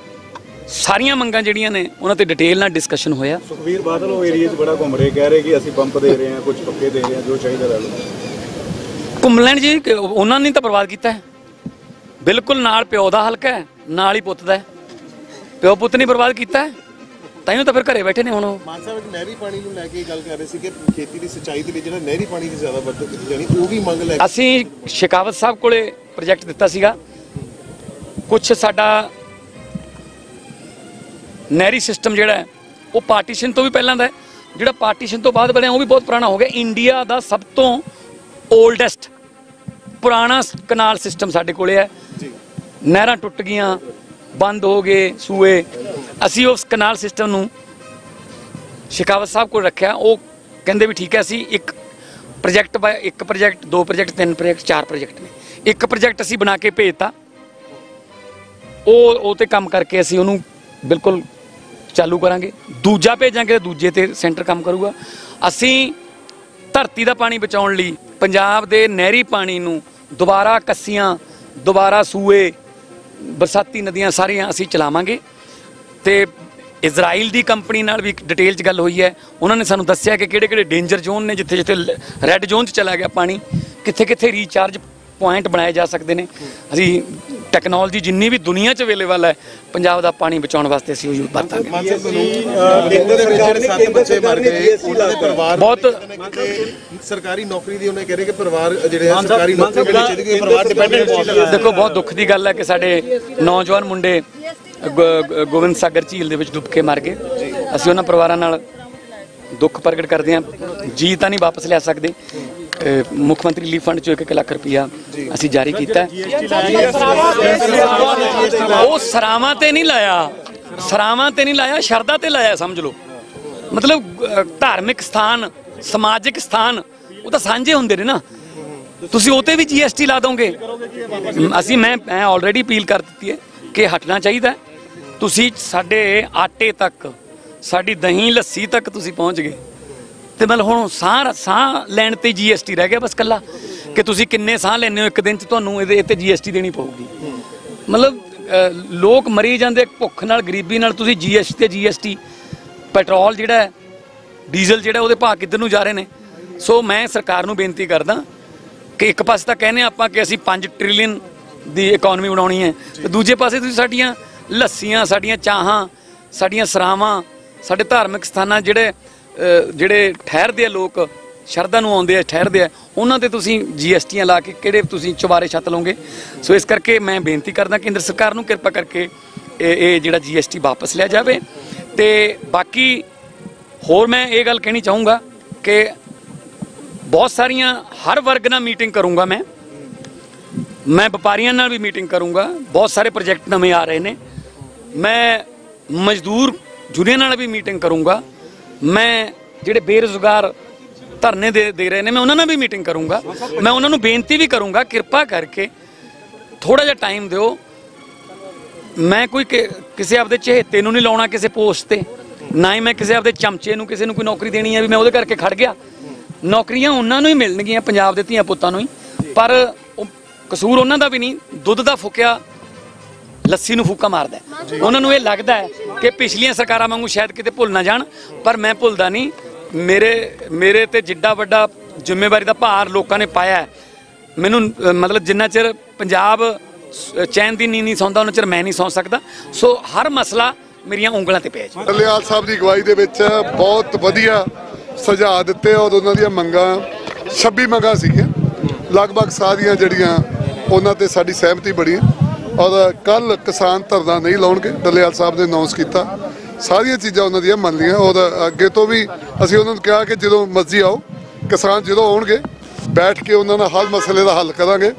ਸਾਰੀਆਂ ਮੰਗਾਂ ਜਿਹੜੀਆਂ ਨੇ ਉਹਨਾਂ ਤੇ ਡਿਟੇਲ ਨਾਲ ਡਿਸਕਸ਼ਨ ਹੋਇਆ। ਸੁਖਬੀਰ ਬਾਦਲ ਉਹ ਏਰੀਆ 'ਚ ਬੜਾ ਘੁੰਮ ਰਹੇ, ਕਹਿ ਰਹੇ ਕਿ ਅਸੀਂ ਪੰਪ ਦੇ ਰਹੇ ਹਾਂ, ਕੁਝ ਪੱਕੇ ਦੇ ਰਹੇ ਹਾਂ, ਜੋ ਚਾਹੀਦਾ ਲੈ ਲਓ। ਘੁੰਮ ਲੈਣ ਜੀ, ਉਹਨਾਂ ਨੇ ਤਾਂ ਬਰਬਾਦ ਕੀਤਾ ਹੈ। ਬਿਲਕੁਲ ਨਾਲ ਪਿਓ ਦਾ ਹਲਕਾ ਹੈ, ਨਾਲ ਹੀ ਪੁੱਤ ਦਾ ਹੈ। ਪਿਓ ਪੁੱਤ ਨੇ ਬਰਬਾਦ ਕੀਤਾ ਹੈ, ਤਾਈਓ ਤਾਂ ਫਿਰ ਘਰੇ ਬੈਠੇ ਨੇ ਹੁਣ। ਉਹ ਮਾਨ ਸਾਹਿਬ ਨਹਿਰੀ ਪਾਣੀ ਨੂੰ ਲੈ ਕੇ ਗੱਲ ਕਰ ਰਹੇ ਸੀ ਕਿ ਖੇਤੀ ਦੀ ਸਿੰਚਾਈ ਦੇ ਲਈ ਜਿਹੜਾ ਨਹਿਰੀ ਪਾਣੀ ਦੀ ਜ਼ਿਆਦਾ ਵਰਤੋਂ ਕੀਤੀ ਜਾਣੀ, ਉਹ ਵੀ ਮੰਗ ਲੈ ਕੇ ਅਸੀਂ ਸ਼ਿਕਾਵਤ ਸਾਹਿਬ ਕੋਲੇ ਪ੍ਰੋਜੈਕਟ ਦਿੱਤਾ ਸੀਗਾ। ਕੁਛ ਸਾਡਾ ਨਹਿਰੀ ਸਿਸਟਮ ਜਿਹੜਾ ਹੈ ਉਹ ਪਾਰਟੀਸ਼ਨ ਤੋਂ ਵੀ ਪਹਿਲਾਂ ਦਾ ਹੈ, ਜਿਹੜਾ ਪਾਰਟੀਸ਼ਨ ਤੋਂ ਬਾਅਦ ਬਣਿਆ ਉਹ ਵੀ ਬਹੁਤ ਪੁਰਾਣਾ ਹੋ ਗਿਆ। ਇੰਡੀਆ ਦਾ ਸਭ ਤੋਂ ਓਲਡੈਸਟ ਪੁਰਾਣਾ ਕਨਾਲ ਸਿਸਟਮ ਸਾਡੇ ਕੋਲੇ ਹੈ। ਨਹਿਰਾਂ ਟੁੱਟ ਗਈਆਂ, ਬੰਦ ਹੋ ਗਏ ਸੂਏ, ਅਸੀਂ ਉਸ ਕਨਾਲ ਸਿਸਟਮ ਨੂੰ ਸ਼ਿਕਾਵਤ ਸਾਹਿਬ ਕੋਲ ਰੱਖਿਆ। ਉਹ ਕਹਿੰਦੇ ਵੀ ਠੀਕ ਹੈ, ਅਸੀਂ ਇੱਕ ਪ੍ਰੋਜੈਕਟ 2 ਪ੍ਰੋਜੈਕਟ 3 ਪ੍ਰੋਜੈਕਟ 4 ਪ੍ਰੋਜੈਕਟ ਨੇ, ਇੱਕ ਪ੍ਰੋਜੈਕਟ ਅਸੀਂ ਬਣਾ ਕੇ ਭੇਜਤਾ। ਉਹ ਤੇ ਕੰਮ ਕਰਕੇ ਅਸੀਂ ਉਹਨੂੰ ਬਿਲਕੁਲ ਚਾਲੂ ਕਰਾਂਗੇ। ਦੂਜਾ ਭੇਜਾਂਗੇ, ਦੂਜੇ ਤੇ ਸੈਂਟਰ ਕੰਮ ਕਰੂਗਾ। ਅਸੀਂ ਧਰਤੀ ਦਾ ਪਾਣੀ ਬਚਾਉਣ ਲਈ ਪੰਜਾਬ ਦੇ ਨਹਿਰੀ ਪਾਣੀ ਨੂੰ ਦੁਬਾਰਾ ਕੱਸੀਆਂ, ਦੁਬਾਰਾ ਸੂਏ, ਬਰਸਾਤੀ ਨਦੀਆਂ ਸਾਰੀਆਂ ਅਸੀਂ ਚਲਾਵਾਂਗੇ। ਤੇ ਇਜ਼ਰਾਈਲ ਦੀ ਕੰਪਨੀ ਨਾਲ ਵੀ ਡਿਟੇਲ 'ਚ ਗੱਲ ਹੋਈ ਹੈ। ਉਹਨਾਂ ਨੇ ਸਾਨੂੰ ਦੱਸਿਆ ਕਿ ਕਿਹੜੇ ਡੇਂਜਰ ਜ਼ੋਨ ਨੇ, ਜਿੱਥੇ ਰੈੱਡ ਜ਼ੋਨ 'ਚ ਚਲਾ ਗਿਆ ਪਾਣੀ, ਕਿੱਥੇ ਰੀਚਾਰਜ ਪੁਆਇੰਟ ਬਣਾਏ ਜਾ ਸਕਦੇ ਨੇ। ਅਸੀਂ ਟੈਕਨੋਲੋਜੀ ਜਿੰਨੀ ਵੀ ਦੁਨੀਆ 'ਚ ਅਵੇਲੇਬਲ ਹੈ ਪੰਜਾਬ ਦਾ ਪਾਣੀ ਬਚਾਉਣ ਵਾਸਤੇ ਅਸੀਂ ਉਹ ਵਰਤਾਂਗੇ। ਬਹੁਤ ਸਰਕਾਰੀ ਨੌਕਰੀ ਦੀ ਉਹਨੇ ਕਹਿ ਰਹੇ ਕਿ ਪਰਿਵਾਰ ਜਿਹੜੇ ਆ ਸਰਕਾਰੀ ਨੌਕਰੀ ਮਿਲਣੀ ਚਾਹੀਦੀ ਕਿ ਪਰਿਵਾਰ ਡਿਪੈਂਡੈਂਟ। ਦੇਖੋ ਬਹੁਤ ਦੁੱਖ ਦੀ ਗੱਲ ਹੈ ਕਿ ਸਾਡੇ ਨੌਜਵਾਨ ਮੁੰਡੇ ਗੋਬਿੰਦ ਸਾਗਰ ਝੀਲ ਦੇ ਵਿੱਚ ਡੁੱਬ ਕੇ ਮਰ ਗਏ। ਅਸੀਂ ਉਹਨਾਂ ਪਰਿਵਾਰਾਂ ਨਾਲ ਦੁੱਖ ਪ੍ਰਗਟ ਕਰਦੇ ਹਾਂ। ਜੀ ਤਾਂ ਨਹੀਂ ਵਾਪਸ ਲਿਆ ਸਕਦੇ। ਮੁੱਖ ਮੰਤਰੀ ਰਿਲੀਫ ਫੰਡ ਚੋਂ 1 ਲੱਖ ਰੁਪਈਆ ਅਸੀਂ ਜਾਰੀ ਕੀਤਾ। ਉਹ ਸਰਾਵਾਂ ਤੇ ਨਹੀਂ ਲਾਇਆ, ਸ਼ਰਧਾ ਤੇ ਲਾਇਆ ਸਮਝ ਲਓ। ਮਤਲਬ ਧਾਰਮਿਕ ਸਥਾਨ, ਸਮਾਜਿਕ ਸਥਾਨ ਉਹ ਤਾਂ ਸਾਂਝੇ ਹੁੰਦੇ ਨੇ ਨਾ। ਤੁਸੀਂ ਉਹ ਤੇ ਵੀ GST ਲਾ ਦੋਗੇ। ਮੈਂ ਆਲਰੇਡੀ ਅਪੀਲ ਕਰ ਦਿੱਤੀ ਹੈ ਕਿ ਹਟਣਾ ਚਾਹੀਦਾ। ਤੁਸੀਂ ਸਾਡੇ ਆਟੇ ਤੱਕ, ਸਾਡੀ ਦਹੀਂ ਲੱਸੀ ਤੱਕ ਤੁਸੀਂ ਪਹੁੰਚ ਗਏ ਤੇ ਮਤਲਬ ਹੁਣ ਸਾਹ ਲੈਣ ਤੇ GST ਰਹਿ ਗਿਆ ਬਸ ਕੱਲਾ, ਕਿ ਤੁਸੀਂ ਕਿੰਨੇ ਸਾਹ ਲੈਂਦੇ ਹੋ ਇੱਕ ਦਿਨ 'ਚ, ਤੁਹਾਨੂੰ ਇਹਦੇ ਤੇ GST ਦੇਣੀ ਪਊਗੀ। ਮਤਲਬ ਲੋਕ ਮਰੀ ਜਾਂਦੇ ਭੁੱਖ ਨਾਲ, ਗਰੀਬੀ ਨਾਲ। ਤੁਸੀਂ GST ਤੇ GST, ਪੈਟਰੋਲ ਜਿਹੜਾ, ਡੀਜ਼ਲ ਜਿਹੜਾ, ਉਹਦੇ ਭਾਅ ਕਿੱਧਰ ਨੂੰ ਜਾ ਰਹੇ ਨੇ। ਸੋ ਮੈਂ ਸਰਕਾਰ ਨੂੰ ਬੇਨਤੀ ਕਰਦਾ ਕਿ ਇੱਕ ਪਾਸੇ ਤਾਂ ਕਹਿੰਦੇ ਆਪਾਂ ਕਿ ਅਸੀਂ 5 ਟ੍ਰਿਲੀਅਨ ਦੀ ਇਕਨੋਮੀ ਬਣਾਉਣੀ ਹੈ, ਤੇ ਦੂਜੇ ਪਾਸੇ ਤੁਸੀਂ ਸਾਡੀਆਂ ਲੱਸੀਆਂ, ਸਾਡੀਆਂ ਚਾਹਾਂ, ਸਾਡੀਆਂ ਸਰਾਵਾਂ, ਸਾਡੇ ਧਾਰਮਿਕ ਸਥਾਨਾਂ ਜਿਹੜੇ ਠਹਿਰਦੇ ਆ ਲੋਕ, ਸ਼ਰਧਾ ਨੂੰ ਆਉਂਦੇ ਆ, ਠਹਿਰਦੇ ਆ, ਉਹਨਾਂ ਤੇ ਤੁਸੀਂ GSTਆਂ ਲਾ ਕੇ ਕਿਹੜੇ ਤੁਸੀਂ ਚੁਬਾਰੇ ਛੱਤ ਲਓਗੇ। ਸੋ ਇਸ ਕਰਕੇ ਮੈਂ ਬੇਨਤੀ ਕਰਦਾ ਕੇਂਦਰ ਸਰਕਾਰ ਨੂੰ ਕਿਰਪਾ ਕਰਕੇ ਇਹ ਜਿਹੜਾ GST ਵਾਪਸ ਲਿਆ ਜਾਵੇ। ਤੇ ਬਾਕੀ ਹੋਰ ਮੈਂ ਇਹ ਗੱਲ ਕਹਿਣੀ ਚਾਹੂੰਗਾ ਕਿ ਬਹੁਤ ਸਾਰੀਆਂ ਹਰ ਵਰਗ ਨਾਲ ਮੀਟਿੰਗ ਕਰੂੰਗਾ। ਮੈਂ ਵਪਾਰੀਆਂ ਨਾਲ ਵੀ ਮੀਟਿੰਗ ਕਰੂੰਗਾ। ਬਹੁਤ ਸਾਰੇ ਪ੍ਰੋਜੈਕਟ ਨਵੇਂ ਆ ਰਹੇ ਨੇ। ਮੈਂ ਮਜ਼ਦੂਰ ਯੂਨੀਅਨ ਨਾਲ ਵੀ ਮੀਟਿੰਗ ਕਰੂੰਗਾ। ਮੈਂ ਜਿਹੜੇ ਬੇਰੁਜ਼ਗਾਰ ਧਰਨੇ ਦੇ ਰਹੇ ਨੇ, ਮੈਂ ਉਹਨਾਂ ਨਾਲ ਵੀ ਮੀਟਿੰਗ ਕਰੂੰਗਾ। ਮੈਂ ਉਹਨਾਂ ਨੂੰ ਬੇਨਤੀ ਵੀ ਕਰੂੰਗਾ, ਕਿਰਪਾ ਕਰਕੇ ਥੋੜਾ ਜਿਹਾ ਟਾਈਮ ਦਿਓ। ਮੈਂ ਕੋਈ ਕਿਸੇ ਆਪਦੇ ਚਹੇਤੇ ਨੂੰ ਨਹੀਂ ਲਾਉਣਾ ਕਿਸੇ ਪੋਸਟ ਤੇ, ਨਾ ਹੀ ਮੈਂ ਕਿਸੇ ਆਪਦੇ ਚਮਚੇ ਨੂੰ ਕਿਸੇ ਨੂੰ ਕੋਈ ਨੌਕਰੀ ਦੇਣੀ ਹੈ ਵੀ ਮੈਂ ਉਹਦੇ ਕਰਕੇ ਖੜ ਗਿਆ। ਨੌਕਰੀਆਂ ਉਹਨਾਂ ਨੂੰ ਹੀ ਮਿਲਣਗੀਆਂ, ਪੰਜਾਬ ਦੇ ਧੀਆਂ ਪੁੱਤਾਂ ਨੂੰ ਹੀ। ਪਰ ਕਸੂਰ ਉਹਨਾਂ ਦਾ ਵੀ ਨਹੀਂ। ਦੁੱਧ ਦਾ ਫੁਕਿਆ ਲੱਸੀ ਨੂੰ ਫੂਕਾ ਮਾਰਦਾ। ਉਹਨਾਂ ਨੂੰ ਇਹ ਲੱਗਦਾ ਹੈ ਕਿ ਪਿਛਲੀਆਂ ਸਰਕਾਰਾਂ ਵਾਂਗੂ ਸ਼ਾਇਦ ਕਿਤੇ ਭੁੱਲ ਨਾ ਜਾਣ, ਪਰ ਮੈਂ ਭੁੱਲਦਾ ਨਹੀਂ। ਮੇਰੇ ਤੇ ਜਿੱਡਾ ਵੱਡਾ ਜ਼ਿੰਮੇਵਾਰੀ ਦਾ ਭਾਰ ਲੋਕਾਂ ਨੇ ਪਾਇਆ ਹੈ, ਮੈਨੂੰ ਮਤਲਬ ਜਿੰਨਾ ਚਿਰ ਪੰਜਾਬ ਚੈਨ ਦੀ ਨੀਂਦ ਨਹੀਂ ਸੌਂਦਾ ਉਹਨਾਂ ਚਿਰ ਮੈਂ ਨਹੀਂ ਸੌਂ ਸਕਦਾ। ਸੋ ਹਰ ਮਸਲਾ ਮੇਰੀਆਂ ਉਂਗਲਾਂ ਤੇ ਪਿਆ ਜੀ। ਡੱਲੇਵਾਲ ਸਾਹਿਬ ਦੀ ਅਗਵਾਈ ਦੇ ਵਿੱਚ ਬਹੁਤ ਵਧੀਆ ਸੁਝਾਅ ਦਿੱਤੇ ਔਰ ਉਹਨਾਂ ਦੀਆਂ ਮੰਗਾਂ 26 ਮੰਗਾਂ ਸੀਗੀਆਂ, ਲਗਭਗ ਸਾਰੀਆਂ ਜਿਹੜੀਆਂ ਉਹਨਾਂ ਤੇ ਸਾਡੀ ਸਹਿਮਤੀ ਬਣੀ ਔਰ ਕੱਲ ਕਿਸਾਨ ਧਰਨਾ ਨਹੀਂ ਲਾਉਣਗੇ, ਡੱਲੇਵਾਲ ਸਾਹਿਬ ਨੇ ਅਨਾਉਂਸ ਕੀਤਾ। ਸਾਰੀਆਂ ਚੀਜ਼ਾਂ ਉਹਨਾਂ ਦੀਆਂ ਮੰਨ ਲਈਆਂ ਔਰ ਅੱਗੇ ਤੋਂ ਵੀ ਅਸੀਂ ਉਹਨਾਂ ਨੂੰ ਕਿਹਾ ਕਿ ਜਦੋਂ ਮਰਜ਼ੀ ਆਓ, ਕਿਸਾਨ ਜਦੋਂ ਆਉਣਗੇ ਬੈਠ ਕੇ ਉਹਨਾਂ ਨਾਲ ਹਰ ਮਸਲੇ ਦਾ ਹੱਲ ਕਰਾਂਗੇ।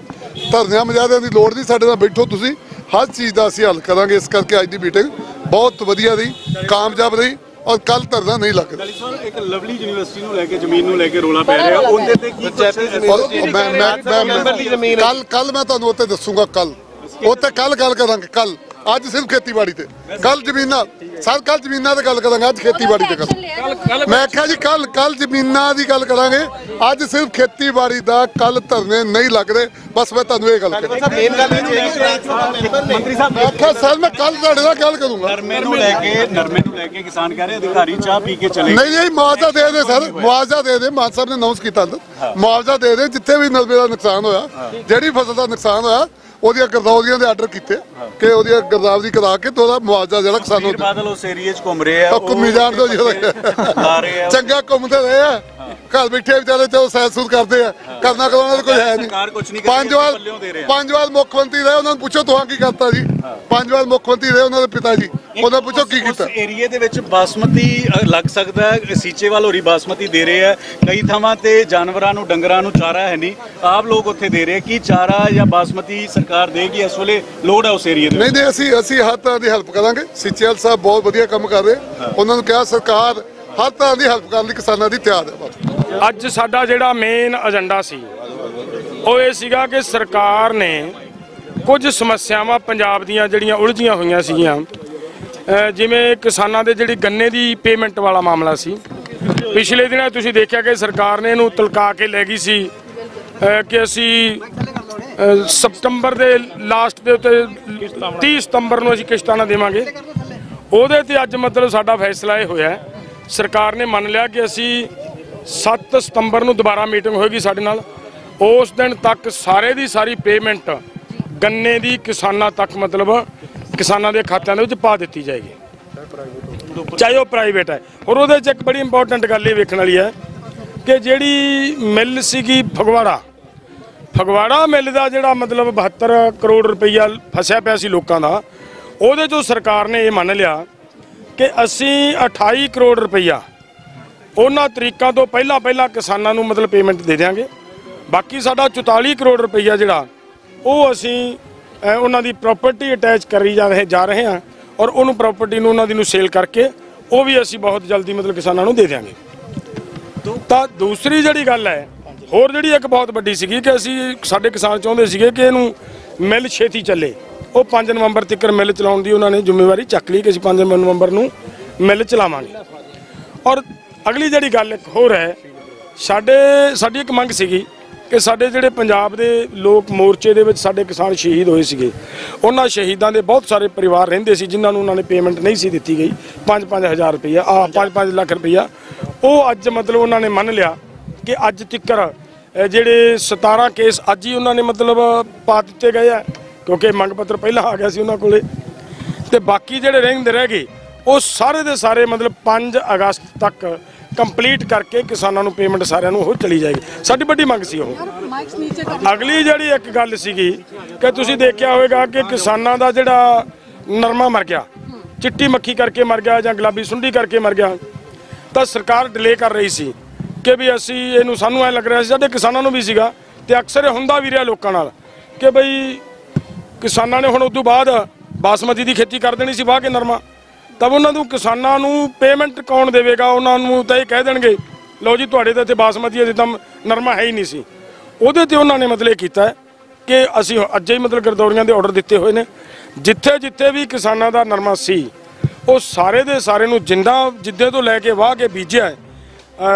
ਧਰਨਿਆਂ ਮੁਜ਼ਾਹਰਿਆਂ ਦੀ ਲੋੜ ਨਹੀਂ, ਸਾਡੇ ਨਾਲ ਬੈਠੋ ਤੁਸੀਂ, ਹਰ ਚੀਜ਼ ਦਾ ਅਸੀਂ ਹੱਲ ਕਰਾਂਗੇ। ਇਸ ਕਰਕੇ ਅੱਜ ਦੀ ਮੀਟਿੰਗ ਬਹੁਤ ਵਧੀਆ ਰਹੀ, ਕਾਮਯਾਬ ਰਹੀ ਔਰ ਕੱਲ ਧਰਨਾ ਨਹੀਂ ਲੱਗਦਾ। ਇੱਕ ਲਵਲੀ ਯੂਨੀਵਰਸਿਟੀ ਨੂੰ ਲੈ ਕੇ ਜ਼ਮੀਨ ਨੂੰ ਲੈ ਕੇ ਰੋਲਾ ਪੈ ਰਿਹਾ, ਉਹਦੇ ਤੇ ਕੀ ਕੱਲ ਮੈਂ ਤੁਹਾਨੂੰ ਉੱਤੇ ਦੱਸੂਗਾ, ਕੱਲ ਉੱਤੇ ਕੱਲ ਗੱਲ ਕਰਾਂਗੇ। ਕੱਲ ਅੱਜ ਸਿਰਫ ਖੇਤੀਬਾੜੀ ਤੇ, ਕੱਲ ਜ਼ਮੀਨਾਂ ਸਰ, ਕੱਲ ਜ਼ਮੀਨਾਂ ਤੇ ਗੱਲ ਕਰਾਂਗੇ, ਅੱਜ ਖੇਤੀਬਾੜੀ ਤੇ ਗੱਲ। ਮੈਂ ਆਖਿਆ ਜੀ ਕੱਲ ਜ਼ਮੀਨਾਂ ਦੀ ਗੱਲ ਕਰਾਂਗੇ, ਅੱਜ ਸਿਰਫ ਖੇਤੀਬਾੜੀ ਦਾ। ਕੱਲ ਧਰਨੇ ਨਹੀਂ ਲੱਗਦੇ, ਬਸ ਮੈਂ ਤੁਹਾਨੂੰ ਇਹ ਗੱਲ ਕਰਾਂ। ਮੰਤਰੀ ਸਾਹਿਬ ਮੈਂ ਆਖਿਆ ਸਰ ਮੈਂ ਕੱਲ ਤੁਹਾਡੇ ਨਾਲ ਗੱਲ ਕਰੂੰਗਾ। ਨਰਮੇ ਨੂੰ ਲੈ ਕੇ ਕਿਸਾਨ ਕਹਿ ਰਹੇ ਅਧਿਕਾਰੀ ਚਾਹ ਪੀ ਕੇ ਚਲੇ। ਨਹੀਂ ਮੁਆਵਜ਼ਾ ਦੇ ਦੇ ਸਰ, ਮੁਆਵਜ਼ਾ ਦੇ ਦੇ। ਮਾਨ ਸਾਹਿਬ ਨੇ ਅਨਾਉਂਸ ਕੀਤਾ ਮੁਆਵਜ਼ਾ ਦੇ ਦੇ, ਜਿੱਥੇ ਵੀ ਨਰਮੇ ਦਾ ਨੁਕਸਾਨ ਹੋਇਆ, ਜਿਹੜੀ ਫਸਲ ਦਾ ਨੁਕਸਾਨ ਹੋਇਆ, ਉਹਦੀਆਂ ਗਰਦਾਵਰੀਆਂ ਦੇ ਆਰਡਰ ਕੀਤੇ ਕਿ ਉਹਦੀਆਂ ਗਰਦਾਵਰੀ ਕਰਾ ਕੇ ਤੇ ਉਹਦਾ ਮੁਆਵਜ਼ਾ ਜਿਹੜਾ ਕਿਸਾਨਾਂ ਨੂੰ ਬਾਦਲ ਉਸ ਏਰੀਏ 'ਚ ਘੁੰਮ ਰਹੇ ਆ, ਘੁੰਮੀ ਜਾਣ ਦੋ ਜੀ, ਚੰਗਾ ਘੁੰਮਦੇ ਰਹੇ ਆ, ਘਰ ਬੈਠੇ ਵਿਚਾਰੇ ਤੇ ਉਹ ਸੈਰ ਸੂਰ ਕਰਦੇ ਆ, ਕਰਨਾ ਕਰਾਉਣਾ ਤਾਂ ਕੋਈ ਹੈ ਨਹੀਂ। 5 ਵਾਰ ਮੁੱਖ ਮੰਤਰੀ ਰਹੇ, ਉਹਨਾਂ ਨੂੰ ਪੁੱਛੋ ਤੁਹਾਂ ਕੀ ਕਰਤਾ ਜੀ। 5 ਵਾਰ ਮੁੱਖ ਮੰਤਰੀ ਰਹੇ ਉਹਨਾਂ ਦੇ ਪਿਤਾ ਜੀ, ਉਹਨਾਂ ਨੂੰ ਪੁੱਛੋ ਕੀ ਕੀਤਾ। ਏਰੀਏ ਦੇ ਵਿੱਚ ਬਾਸਮਤੀ ਲੱਗ ਸਕਦਾ ਹੈ, ਸੀਚੇਵਾਲ ਹੋਰੀ ਬਾਸਮਤੀ ਦੇ ਰਹੇ ਆ, ਕਈ ਥਾਵਾਂ ਤੇ ਜਾਨਵਰਾਂ ਨੂੰ ਡੰਗਰਾਂ ਨੂੰ ਚਾਰਾ ਹੈ ਨਹੀਂ, ਆਪ ਲੋਕ ਉੱਥੇ ਦੇ ਰਹੇ। ਕੀ ਚਾਰਾ ਜਾਂ ਬਾਸਮਤੀ ਸਰਕਾਰ ਦੇਗੀ ਇਸ ਵੇਲੇ, ਲੋੜ ਹੈ ਉਸ ਏਰੀਏ ਦੇ? ਨਹੀਂ ਅਸੀਂ ਹਰ ਤਰ੍ਹਾਂ ਦੀ ਹੈਲਪ ਕਰਾਂਗੇ। ਸੀਚੇਵਾਲ ਸਾਹਿਬ ਬਹੁਤ ਵਧੀਆ ਕੰਮ ਕਰ ਰਹੇ, ਉਹਨਾਂ ਨੂੰ ਕਿਹਾ ਸਰਕਾਰ ਹਰ ਤਰ੍ਹਾਂ ਦੀ ਹੈਲਪ ਕਰਨ ਲਈ ਕਿਸਾਨਾਂ ਦੀ ਤਿਆਰ ਹੈ। ਅੱਜ ਸਾਡਾ ਜਿਹੜਾ ਮੇਨ ਏਜੰਡਾ ਸੀ ਉਹ ਇਹ ਸੀਗਾ ਕਿ ਸਰਕਾਰ ਨੇ ਕੁਝ ਸਮੱਸਿਆਵਾਂ ਪੰਜਾਬ ਦੀਆਂ ਜਿਹੜੀਆਂ ਉਲਝੀਆਂ ਹੋਈਆਂ ਸੀਗੀਆਂ, ਜਿਵੇਂ ਕਿਸਾਨਾਂ ਦੇ ਜਿਹੜੀ ਗੰਨੇ ਦੀ ਪੇਮੈਂਟ ਵਾਲਾ ਮਾਮਲਾ ਸੀ। ਪਿਛਲੇ ਦਿਨਾਂ ਤੁਸੀਂ ਦੇਖਿਆ ਕਿ ਸਰਕਾਰ ਨੇ ਇਹਨੂੰ ਤਲਕਾ ਕੇ ਲੈ ਗਈ ਸੀ ਕਿ ਅਸੀਂ ਸਤੰਬਰ ਦੇ ਲਾਸਟ ਦੇ ਉੱਤੇ 30 ਸਤੰਬਰ ਨੂੰ ਅਸੀਂ ਕਿਸ਼ਤਾਂ ਨਾ ਦੇਵਾਂਗੇ। ਉਹਦੇ ਤੇ ਅੱਜ ਮਤਲਬ ਸਾਡਾ ਫੈਸਲਾ ਇਹ ਹੋਇਆ, ਸਰਕਾਰ ਨੇ ਮੰਨ ਲਿਆ ਕਿ ਅਸੀਂ 7 ਸਤੰਬਰ ਨੂੰ ਦੁਬਾਰਾ ਮੀਟਿੰਗ ਹੋਏਗੀ ਸਾਡੇ ਨਾਲ, ਉਸ ਦਿਨ ਤੱਕ ਸਾਰੇ ਦੀ ਸਾਰੀ ਪੇਮੈਂਟ ਗੰਨੇ ਦੀ ਕਿਸਾਨਾਂ ਤੱਕ ਮਤਲਬ ਕਿਸਾਨਾਂ ਦੇ ਖਾਤਿਆਂ ਦੇ ਵਿੱਚ ਪਾ ਦਿੱਤੀ ਜਾਏਗੀ, ਚਾਹੇ ਉਹ ਪ੍ਰਾਈਵੇਟ ਹੈ। ਔਰ ਉਹਦੇ 'ਚ ਇੱਕ ਬੜੀ ਇੰਪੋਰਟੈਂਟ ਗੱਲ ਇਹ ਵੇਖਣ ਵਾਲੀ ਹੈ ਕਿ ਜਿਹੜੀ ਮਿੱਲ ਸੀਗੀ ਫਗਵਾੜਾ ਮਿੱਲ ਦਾ ਜਿਹੜਾ ਮਤਲਬ 72 ਕਰੋੜ ਰੁਪਈਆ ਫਸਿਆ ਪਿਆ ਸੀ ਲੋਕਾਂ ਦਾ, ਉਹਦੇ 'ਚੋਂ ਸਰਕਾਰ ਨੇ ਇਹ ਮੰਨ ਲਿਆ ਕਿ ਅਸੀਂ 28 ਕਰੋੜ ਰੁਪਈਆ ਉਹਨਾਂ ਤਰੀਕਾਂ ਤੋਂ ਪਹਿਲਾਂ ਕਿਸਾਨਾਂ ਨੂੰ ਮਤਲਬ ਪੇਮੈਂਟ ਦੇ ਦਿਆਂਗੇ। ਬਾਕੀ ਸਾਡਾ 44 ਕਰੋੜ ਰੁਪਈਆ ਜਿਹੜਾ ਉਹ ਅਸੀਂ ਉਹਨਾਂ ਦੀ ਪ੍ਰਾਪਰਟੀ ਅਟੈਚ ਕਰੀ ਜਾ ਰਹੇ ਹਾਂ ਔਰ ਉਹਨੂੰ ਪ੍ਰਾਪਰਟੀ ਨੂੰ ਉਹਨਾਂ ਦੀ ਨੂੰ ਸੇਲ ਕਰਕੇ ਉਹ ਵੀ ਅਸੀਂ ਬਹੁਤ ਜਲਦੀ ਮਤਲਬ ਕਿਸਾਨਾਂ ਨੂੰ ਦੇ ਦਿਆਂਗੇ। ਤਾਂ ਦੂਸਰੀ ਜਿਹੜੀ ਗੱਲ ਹੈ, ਹੋਰ ਜਿਹੜੀ ਇੱਕ ਬਹੁਤ ਵੱਡੀ ਸੀਗੀ ਕਿ ਅਸੀਂ ਸਾਡੇ ਕਿਸਾਨ ਚਾਹੁੰਦੇ ਸੀਗੇ ਕਿ ਇਹਨੂੰ ਮਿੱਲ ਛੇਤੀ ਚੱਲੇ। ਉਹ 5 ਨਵੰਬਰ ਤੱਕ ਮਿੱਲ ਚਲਾਉਣ ਦੀ ਉਹਨਾਂ ਨੇ ਜ਼ਿੰਮੇਵਾਰੀ ਚੱਕ ਲਈ ਕਿ ਅਸੀਂ 5 ਨਵੰਬਰ ਨੂੰ ਮਿੱਲ ਚਲਾਵਾਂਗੇ। ਔਰ ਅਗਲੀ ਜਿਹੜੀ ਗੱਲ ਇੱਕ ਹੋਰ ਹੈ, ਸਾਡੀ ਇੱਕ ਮੰਗ ਸੀਗੀ ਕਿ ਸਾਡੇ ਜਿਹੜੇ ਪੰਜਾਬ ਦੇ ਲੋਕ ਮੋਰਚੇ ਦੇ ਵਿੱਚ ਸਾਡੇ ਕਿਸਾਨ ਸ਼ਹੀਦ ਹੋਏ ਸੀਗੇ, ਉਹਨਾਂ ਸ਼ਹੀਦਾਂ ਦੇ ਬਹੁਤ ਸਾਰੇ ਪਰਿਵਾਰ ਰਹਿੰਦੇ ਸੀ ਜਿਨ੍ਹਾਂ ਨੂੰ ਉਹਨਾਂ ਨੇ ਪੇਮੈਂਟ ਨਹੀਂ ਸੀ ਦਿੱਤੀ ਗਈ, 5-5 ਰੁਪਈਆ 5-5 ਲੱਖ ਰੁਪਈਆ। ਉਹ ਅੱਜ ਮਤਲਬ ਉਹਨਾਂ ਨੇ ਮੰਨ ਲਿਆ ਕਿ ਅੱਜ ਤੱਕ ਜਿਹੜੇ 17 ਕੇਸ ਅੱਜ ਹੀ ਉਹਨਾਂ ਨੇ ਮਤਲਬ ਪਾ ਦਿੱਤੇ ਗਏ ਆ, ਕਿਉਂਕਿ ਮੰਗ ਪੱਤਰ ਪਹਿਲਾਂ ਆ ਗਿਆ ਸੀ ਉਹਨਾਂ ਕੋਲੇ, ਤੇ ਬਾਕੀ ਜਿਹੜੇ ਰਹਿ ਗਏ ਉਹ ਸਾਰੇ ਦੇ ਸਾਰੇ ਮਤਲਬ 5 ਅਗਸਤ ਤੱਕ ਕੰਪਲੀਟ ਕਰਕੇ ਕਿਸਾਨਾਂ ਨੂੰ ਪੇਮੈਂਟ ਸਾਰਿਆਂ ਨੂੰ ਉਹ ਚਲੀ ਜਾਏਗੀ। ਸਾਡੀ ਵੱਡੀ ਮੰਗ ਸੀ ਉਹ। ਅਗਲੀ ਜਿਹੜੀ ਇੱਕ ਗੱਲ ਸੀਗੀ ਕਿ ਤੁਸੀਂ ਦੇਖਿਆ ਹੋਵੇਗਾ ਕਿ ਕਿਸਾਨਾਂ ਦਾ ਜਿਹੜਾ ਨਰਮਾ ਮਰ ਗਿਆ, ਚਿੱਟੀ ਮੱਖੀ ਕਰਕੇ ਮਰ ਗਿਆ ਜਾਂ ਗੁਲਾਬੀ ਸੁੰਡੀ ਕਰਕੇ ਮਰ ਗਿਆ, ਤਾਂ ਸਰਕਾਰ ਡਿਲੇ ਕਰ ਰਹੀ ਸੀ ਕਿ ਵੀ ਅਸੀਂ ਇਹਨੂੰ, ਸਾਨੂੰ ਐ ਲੱਗ ਰਿਹਾ ਸੀ, ਸਾਡੇ ਕਿਸਾਨਾਂ ਨੂੰ ਵੀ ਸੀਗਾ ਤੇ ਅਕਸਰ ਹੁੰਦਾ ਵੀ ਰਿਹਾ ਲੋਕਾਂ ਨਾਲ ਕਿ ਬਈ ਕਿਸਾਨਾਂ ਨੇ ਹੁਣ ਉਸ ਤੋਂ ਬਾਅਦ ਬਾਸਮਤੀ ਦੀ ਖੇਤੀ ਕਰ ਦੇਣੀ ਸੀ ਵਾਹ ਕੇ ਨਰਮਾ, ਤਾਂ ਉਹਨਾਂ ਨੂੰ ਕਿਸਾਨਾਂ ਨੂੰ ਪੇਮੈਂਟ ਕੌਣ ਦੇਵੇਗਾ? ਉਹਨਾਂ ਨੂੰ ਤਾਂ ਇਹ ਕਹਿ ਦੇਣਗੇ ਲਓ ਜੀ ਤੁਹਾਡੇ ਤਾਂ ਇੱਥੇ ਬਾਸਮਤੀ ਅਜੇ ਤਾਂ ਨਰਮਾ ਹੈ ਹੀ ਨਹੀਂ ਸੀ। ਉਹਦੇ ਤੇ ਉਹਨਾਂ ਨੇ ਮਤਲਬ ਕੀਤਾ ਕਿ ਅਸੀਂ ਅੱਜ ਹੀ ਮਤਲਬ ਗਰਦੌਰੀਆਂ ਦੇ ਆਰਡਰ ਦਿੱਤੇ ਹੋਏ ਨੇ, ਜਿੱਥੇ ਵੀ ਕਿਸਾਨਾਂ ਦਾ ਨਰਮਾ ਸੀ ਉਹ ਸਾਰੇ ਦੇ ਸਾਰੇ ਨੂੰ ਜਿੱਦੇ ਤੋਂ ਲੈ ਕੇ ਵਾਹ ਕੇ ਬੀਜਿਆ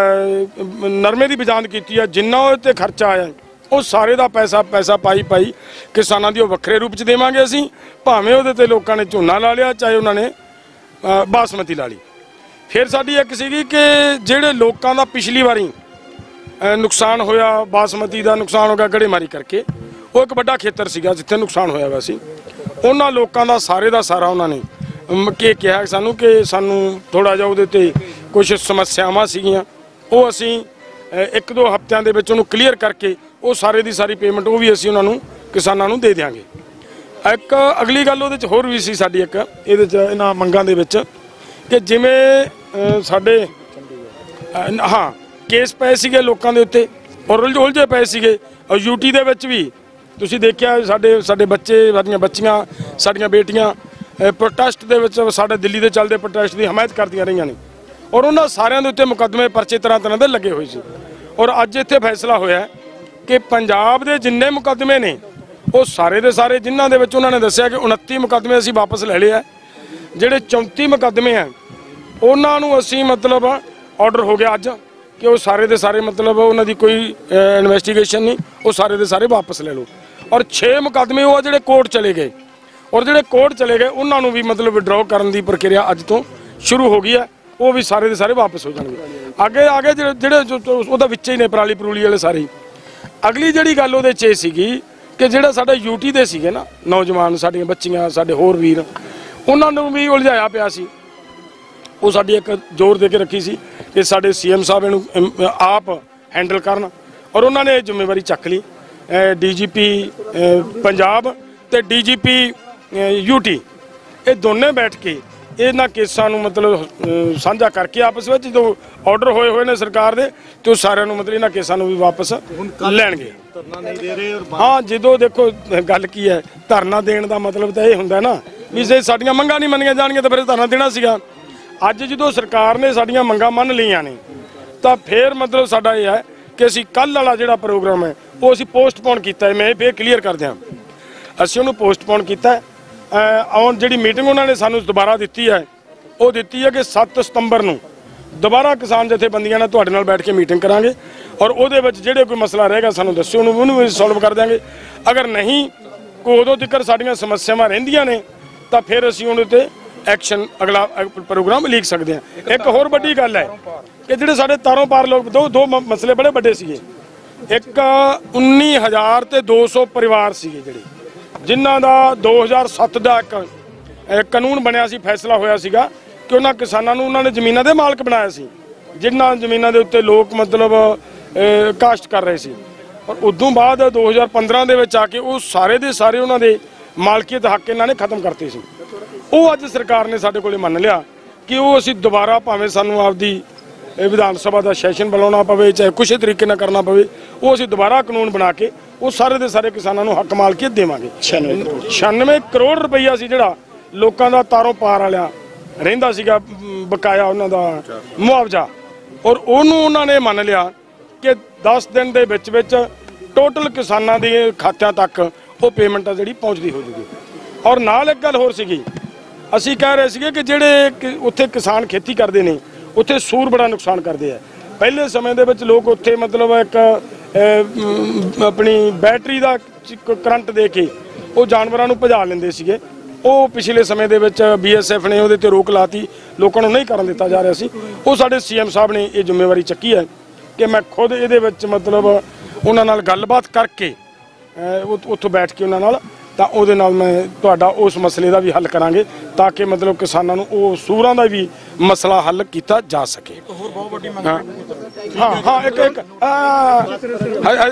ਨਰਮੇ ਦੀ ਬਿਜਾਂਦ ਕੀਤੀ ਹੈ, ਜਿੰਨਾ ਉਹ ਤੇ ਖਰਚਾ ਆਇਆ ਉਹ ਸਾਰੇ ਦਾ ਪੈਸਾ ਪਾਈ ਕਿਸਾਨਾਂ ਦੀ ਉਹ ਵੱਖਰੇ ਰੂਪ 'ਚ ਦੇਵਾਂਗੇ ਅਸੀਂ, ਭਾਵੇਂ ਉਹਦੇ ਤੇ ਲੋਕਾਂ ਨੇ ਝੋਨਾ ਲਾ ਲਿਆ ਚਾਹੇ ਉਹਨਾਂ ਨੇ ਬਾਸਮਤੀ ਲਾ ਲਈ। ਫਿਰ ਸਾਡੀ ਇੱਕ ਸੀਗੀ ਕਿ ਜਿਹੜੇ ਲੋਕਾਂ ਦਾ ਪਿਛਲੀ ਵਾਰੀ ਨੁਕਸਾਨ ਹੋਇਆ, ਬਾਸਮਤੀ ਦਾ ਨੁਕਸਾਨ ਹੋ ਗਿਆ ਗੜੇਮਾਰੀ ਕਰਕੇ, ਉਹ ਇੱਕ ਵੱਡਾ ਖੇਤਰ ਸੀਗਾ ਜਿੱਥੇ ਨੁਕਸਾਨ ਹੋਇਆ ਵਾ ਸੀ। ਉਹਨਾਂ ਲੋਕਾਂ ਦਾ ਸਾਰੇ ਦਾ ਸਾਰਾ ਉਹਨਾਂ ਨੇ ਕਿਹਾ ਸਾਨੂੰ ਕਿ ਸਾਨੂੰ ਥੋੜ੍ਹਾ ਜਿਹਾ ਉਹਦੇ 'ਤੇ ਕੁਝ ਸਮੱਸਿਆਵਾਂ ਸੀਗੀਆਂ, ਉਹ ਅਸੀਂ 1-2 ਹਫ਼ਤਿਆਂ ਦੇ ਵਿੱਚ ਉਹਨੂੰ ਕਲੀਅਰ ਕਰਕੇ ਉਹ ਸਾਰੇ ਦੀ ਸਾਰੀ ਪੇਮੈਂਟ ਉਹ ਵੀ ਅਸੀਂ ਉਹਨਾਂ ਨੂੰ ਕਿਸਾਨਾਂ ਨੂੰ ਦੇ ਦਿਆਂਗੇ। ਇੱਕ ਅਗਲੀ ਗੱਲ ਉਹਦੇ 'ਚ ਹੋਰ ਵੀ ਸੀ ਸਾਡੀ ਇੱਕ ਇਹਦੇ 'ਚ ਇਹਨਾਂ ਮੰਗਾਂ ਦੇ ਵਿੱਚ ਕਿ ਜਿਵੇਂ ਸਾਡੇ ਹਾਂ ਕੇਸ ਪਏ ਸੀਗੇ ਲੋਕਾਂ ਦੇ ਉੱਤੇ ਔਰ ਉਲਝੇ ਪਏ ਸੀਗੇ। ਯੂਟੀ ਦੇ ਵਿੱਚ ਵੀ ਤੁਸੀਂ ਦੇਖਿਆ ਸਾਡੇ ਬੱਚੇ, ਸਾਡੀਆਂ ਬੱਚੀਆਂ, ਸਾਡੀਆਂ ਬੇਟੀਆਂ ਪ੍ਰੋਟੈਸਟ ਦੇ ਵਿੱਚ ਸਾਡੇ ਦਿੱਲੀ ਦੇ ਚੱਲਦੇ ਪ੍ਰੋਟੈਸਟ ਦੀ ਹਮਾਇਤ ਕਰਦੀਆਂ ਰਹੀਆਂ ਨੇ ਔਰ ਉਹਨਾਂ ਸਾਰਿਆਂ ਦੇ ਉੱਤੇ ਮੁਕੱਦਮੇ ਪਰਚੇ ਤਰ੍ਹਾਂ ਦੇ ਲੱਗੇ ਹੋਏ ਸੀ। ਔਰ ਅੱਜ ਇੱਥੇ ਫੈਸਲਾ ਹੋਇਆ ਕਿ ਪੰਜਾਬ ਦੇ ਜਿੰਨੇ ਮੁਕੱਦਮੇ ਨੇ ਉਹ ਸਾਰੇ ਦੇ ਸਾਰੇ, ਜਿਨ੍ਹਾਂ ਦੇ ਵਿੱਚ ਉਹਨਾਂ ਨੇ ਦੱਸਿਆ ਕਿ 29 ਮੁਕੱਦਮੇ ਅਸੀਂ ਵਾਪਸ ਲੈ ਲਏ ਆ, ਜਿਹੜੇ 34 ਮੁਕੱਦਮੇ ਆ ਉਹਨਾਂ ਨੂੰ ਅਸੀਂ ਮਤਲਬ ਆਰਡਰ ਹੋ ਗਿਆ ਅੱਜ ਕਿ ਉਹ ਸਾਰੇ ਦੇ ਸਾਰੇ ਮਤਲਬ ਉਹਨਾਂ ਦੀ ਕੋਈ ਇਨਵੈਸਟੀਗੇਸ਼ਨ ਨਹੀਂ, ਉਹ ਸਾਰੇ ਦੇ ਸਾਰੇ ਵਾਪਸ ਲੈ ਲਓ। ਔਰ 6 ਮੁਕੱਦਮੇ ਉਹ ਆ ਜਿਹੜੇ ਕੋਰਟ ਚਲੇ ਗਏ ਔਰ ਜਿਹੜੇ ਕੋਰਟ ਚਲੇ ਗਏ ਉਹਨਾਂ ਨੂੰ ਵੀ ਮਤਲਬ ਵਿਡਰਾਅ ਕਰਨ ਦੀ ਪ੍ਰਕਿਰਿਆ ਅੱਜ ਤੋਂ ਸ਼ੁਰੂ ਹੋ ਗਈ ਹੈ, ਉਹ ਵੀ ਸਾਰੇ ਦੇ ਸਾਰੇ ਵਾਪਸ ਹੋ ਜਾਣਗੇ। ਅੱਗੇ ਜਿਹੜੇ ਉਹਦਾ ਵਿੱਚ ਹੀ ਨੇ ਪਰਾਲੀ ਪਰੂਲੀ ਵਾਲੇ ਸਾਰੇ। ਅਗਲੀ ਜਿਹੜੀ ਗੱਲ ਉਹਦੇ 'ਚ ਇਹ ਸੀਗੀ ਕਿ ਜਿਹੜਾ ਸਾਡਾ ਯੂਟੀ ਦੇ ਸੀਗੇ ਨਾ ਨੌਜਵਾਨ, ਸਾਡੀਆਂ ਬੱਚੀਆਂ, ਸਾਡੇ ਹੋਰ ਵੀਰ, ਉਹਨਾਂ ਨੂੰ ਵੀ ਉਲਝਾਇਆ ਪਿਆ ਸੀ। ਉਹ ਸਾਡੀ ਇੱਕ ਜ਼ੋਰ ਦੇ ਕੇ ਰੱਖੀ ਸੀ ਕਿ ਸਾਡੇ CM ਸਾਹਿਬ ਇਹਨੂੰ ਆਪ ਹੈਂਡਲ ਕਰਨ ਔਰ ਉਹਨਾਂ ਨੇ ਇਹ ਜ਼ਿੰਮੇਵਾਰੀ ਚੱਕ ਲਈ। DGP ਪੰਜਾਬ ਤੇ DGP UT ਇਹ ਦੋਨੇ ਬੈਠ ਕੇ ਇਹਨਾਂ ਕੇਸਾਂ ਨੂੰ ਮਤਲਬ ਸਾਂਝਾ ਕਰਕੇ ਆਪਸ ਵਿੱਚ ਜਦੋਂ ਆਰਡਰ ਹੋਏ ਨੇ ਸਰਕਾਰ ਦੇ ਤੇ ਉਹ ਸਾਰਿਆਂ ਨੂੰ ਮਤਲਬ ਇਹਨਾਂ ਕੇਸਾਂ ਨੂੰ ਵੀ ਵਾਪਸ ਲੈਣਗੇ। ਹਾਂ, ਜਦੋਂ ਦੇਖੋ ਗੱਲ ਕੀ ਹੈ, ਧਰਨਾ ਦੇਣ ਦਾ ਮਤਲਬ ਤਾਂ ਇਹ ਹੁੰਦਾ ਨਾ ਵੀ ਜੇ ਸਾਡੀਆਂ ਮੰਗਾਂ ਨਹੀਂ ਮੰਨੀਆਂ ਜਾਣਗੀਆਂ ਤਾਂ ਫਿਰ ਧਰਨਾ ਦੇਣਾ ਸੀਗਾ। ਅੱਜ ਜਦੋਂ ਸਰਕਾਰ ਨੇ ਸਾਡੀਆਂ ਮੰਗਾਂ ਮੰਨ ਲਈਆਂ ਨੇ ਤਾਂ ਫਿਰ ਮਤਲਬ ਸਾਡਾ ਇਹ ਹੈ ਕਿ ਅਸੀਂ ਕੱਲ੍ਹ ਵਾਲਾ ਜਿਹੜਾ ਪ੍ਰੋਗਰਾਮ ਹੈ ਉਹ ਅਸੀਂ ਪੋਸਟਪੋਨ ਕੀਤਾ ਹੈ। ਮੈਂ ਫਿਰ ਕਲੀਅਰ ਕਰ ਦਿਆਂ, ਅਸੀਂ ਉਹਨੂੰ ਪੋਸਟਪੋਨ ਕੀਤਾ। ਜਿਹੜੀ ਮੀਟਿੰਗ ਉਹਨਾਂ ਨੇ ਸਾਨੂੰ ਦੁਬਾਰਾ ਦਿੱਤੀ ਹੈ ਉਹ ਦਿੱਤੀ ਹੈ ਕਿ 7 ਸਤੰਬਰ ਨੂੰ ਦੁਬਾਰਾ ਕਿਸਾਨ ਜਥੇਬੰਦੀਆਂ ਨਾਲ ਤੁਹਾਡੇ ਨਾਲ ਬੈਠ ਕੇ ਮੀਟਿੰਗ ਕਰਾਂਗੇ ਔਰ ਉਹਦੇ ਵਿੱਚ ਜਿਹੜੇ ਕੋਈ ਮਸਲਾ ਰਹੇਗਾ ਸਾਨੂੰ ਦੱਸਿਓ, ਉਹਨੂੰ ਵੀ ਸੋਲਵ ਕਰ ਦਿਆਂਗੇ। ਅਗਰ ਨਹੀਂ ਕੋਈ ਉਦੋਂ ਤੱਕ ਸਾਡੀਆਂ ਸਮੱਸਿਆਵਾਂ ਰਹਿੰਦੀਆਂ ਨੇ ਤਾਂ ਫਿਰ ਅਸੀਂ ਉਹਦੇ 'ਤੇ ਐਕਸ਼ਨ ਅਗਲਾ ਪ੍ਰੋਗਰਾਮ ਲਿਖ ਸਕਦੇ ਹਾਂ। ਇੱਕ ਹੋਰ ਵੱਡੀ ਗੱਲ ਹੈ ਕਿ ਜਿਹੜੇ ਸਾਡੇ ਤਾਰੋਂ ਪਾਰ ਲੋਕ ਦੋ ਮਸਲੇ ਬੜੇ ਵੱਡੇ ਸੀਗੇ। ਇੱਕ 19,200 ਪਰਿਵਾਰ ਸੀਗੇ ਜਿਹੜੇ ਜਿਨ੍ਹਾਂ ਦਾ 2007 ਦਾ ਇੱਕ ਕਾਨੂੰਨ ਬਣਿਆ ਸੀ, ਫੈਸਲਾ ਹੋਇਆ ਸੀਗਾ ਕਿ ਉਹਨਾਂ ਕਿਸਾਨਾਂ ਨੂੰ ਉਹਨਾਂ ਨੇ ਜ਼ਮੀਨਾਂ ਦੇ ਮਾਲਕ ਬਣਾਇਆ ਸੀ, ਜਿਨ੍ਹਾਂ ਜ਼ਮੀਨਾਂ ਦੇ ਉੱਤੇ ਲੋਕ ਮਤਲਬ ਕਾਸ਼ਤ ਕਰ ਰਹੇ ਸੀ। ਔਰ ਉਦੋਂ ਬਾਅਦ 2015 ਦੇ ਵਿੱਚ ਆ ਕੇ ਉਹ ਸਾਰੇ ਦੇ ਸਾਰੇ ਉਹਨਾਂ ਦੇ ਮਾਲਕੀਅਤ ਹੱਕ ਇਹਨਾਂ ਨੇ ਖਤਮ ਕਰਤੇ ਸੀ। ਉਹ ਅੱਜ ਸਰਕਾਰ ਨੇ ਸਾਡੇ ਕੋਲੇ ਮੰਨ ਲਿਆ ਕਿ ਉਹ ਅਸੀਂ ਦੁਬਾਰਾ ਭਾਵੇਂ ਸਾਨੂੰ ਆਪਦੀ ਵਿਧਾਨ ਸਭਾ ਦਾ ਸੈਸ਼ਨ ਬੁਲਾਉਣਾ ਪਵੇ, ਚਾਹੇ ਕਿਸੇ ਤਰੀਕੇ ਨਾਲ ਕਰਨਾ ਪਵੇ, ਉਹ ਅਸੀਂ ਦੁਬਾਰਾ ਕਾਨੂੰਨ ਬਣਾ ਕੇ ਉਹ ਸਾਰੇ ਦੇ ਸਾਰੇ ਕਿਸਾਨਾਂ ਨੂੰ ਹੱਕ ਮਾਲਕੀਅਤ ਦੇਵਾਂਗੇ। 96 ਕਰੋੜ ਰੁਪਈਆ ਸੀ ਜਿਹੜਾ ਲੋਕਾਂ ਦਾ ਤਾਰੋਂ ਪਾਰ ਵਾਲਿਆ ਰਹਿੰਦਾ ਸੀਗਾ ਬਕਾਇਆ ਉਹਨਾਂ ਦਾ ਮੁਆਵਜ਼ਾ, ਔਰ ਉਹਨੂੰ ਉਹਨਾਂ ਨੇ ਮੰਨ ਲਿਆ ਕਿ 10 ਦਿਨ ਦੇ ਵਿੱਚ ਟੋਟਲ ਕਿਸਾਨਾਂ ਦੇ ਖਾਤਿਆਂ ਤੱਕ ਉਹ ਪੇਮੈਂਟ ਆ ਜਿਹੜੀ ਪਹੁੰਚਦੀ ਹੋ ਜੂਗੀ। ਔਰ ਨਾਲ ਇੱਕ ਗੱਲ ਹੋਰ ਸੀਗੀ, ਅਸੀਂ ਕਹਿ ਰਹੇ ਸੀਗੇ ਕਿ ਜਿਹੜੇ ਉੱਥੇ ਕਿਸਾਨ ਖੇਤੀ ਕਰਦੇ ਨੇ ਉੱਥੇ ਸੂਰ ਬੜਾ ਨੁਕਸਾਨ ਕਰਦੇ ਆ। ਪਹਿਲੇ ਸਮੇਂ ਦੇ ਵਿੱਚ ਲੋਕ ਉੱਥੇ ਮਤਲਬ ਇੱਕ ਆਪਣੀ ਬੈਟਰੀ ਦਾ ਕਰੰਟ ਦੇ ਕੇ ਉਹ ਜਾਨਵਰਾਂ ਨੂੰ ਭਜਾ ਲੈਂਦੇ ਸੀਗੇ। ਉਹ ਪਿਛਲੇ ਸਮੇਂ ਦੇ ਵਿੱਚ BSF ਨੇ ਉਹਦੇ ਤੇ ਰੋਕ ਲਾਤੀ, ਲੋਕਾਂ ਨੂੰ ਨਹੀਂ ਕਰਨ ਦਿੱਤਾ ਜਾ ਰਿਹਾ ਸੀ। ਉਹ ਸਾਡੇ CM ਸਾਹਿਬ ਨੇ ਇਹ ਜ਼ਿੰਮੇਵਾਰੀ ਚੱਕੀ ਹੈ ਕਿ ਮੈਂ ਖੁਦ ਇਹਦੇ ਵਿੱਚ ਮਤਲਬ ਉਹਨਾਂ ਨਾਲ ਗੱਲਬਾਤ ਕਰਕੇ ਉੱਥੋਂ ਬੈਠ ਕੇ ਉਹਨਾਂ ਨਾਲ ਤਾਂ ਉਹਦੇ ਨਾਲ ਮੈਂ ਤੁਹਾਡਾ ਉਸ ਮਸਲੇ ਦਾ ਵੀ ਹੱਲ ਕਰਾਂਗੇ ਤਾਂ ਕਿ ਮਤਲਬ ਕਿਸਾਨਾਂ ਨੂੰ ਉਹ ਸੂਰਾਂ ਦਾ ਵੀ ਮਸਲਾ ਹੱਲ ਕੀਤਾ ਜਾ ਸਕੇ। ਹੋਰ ਬਹੁਤ ਵੱਡੀ ਮੰਗ ਹਾਂ ਇੱਕ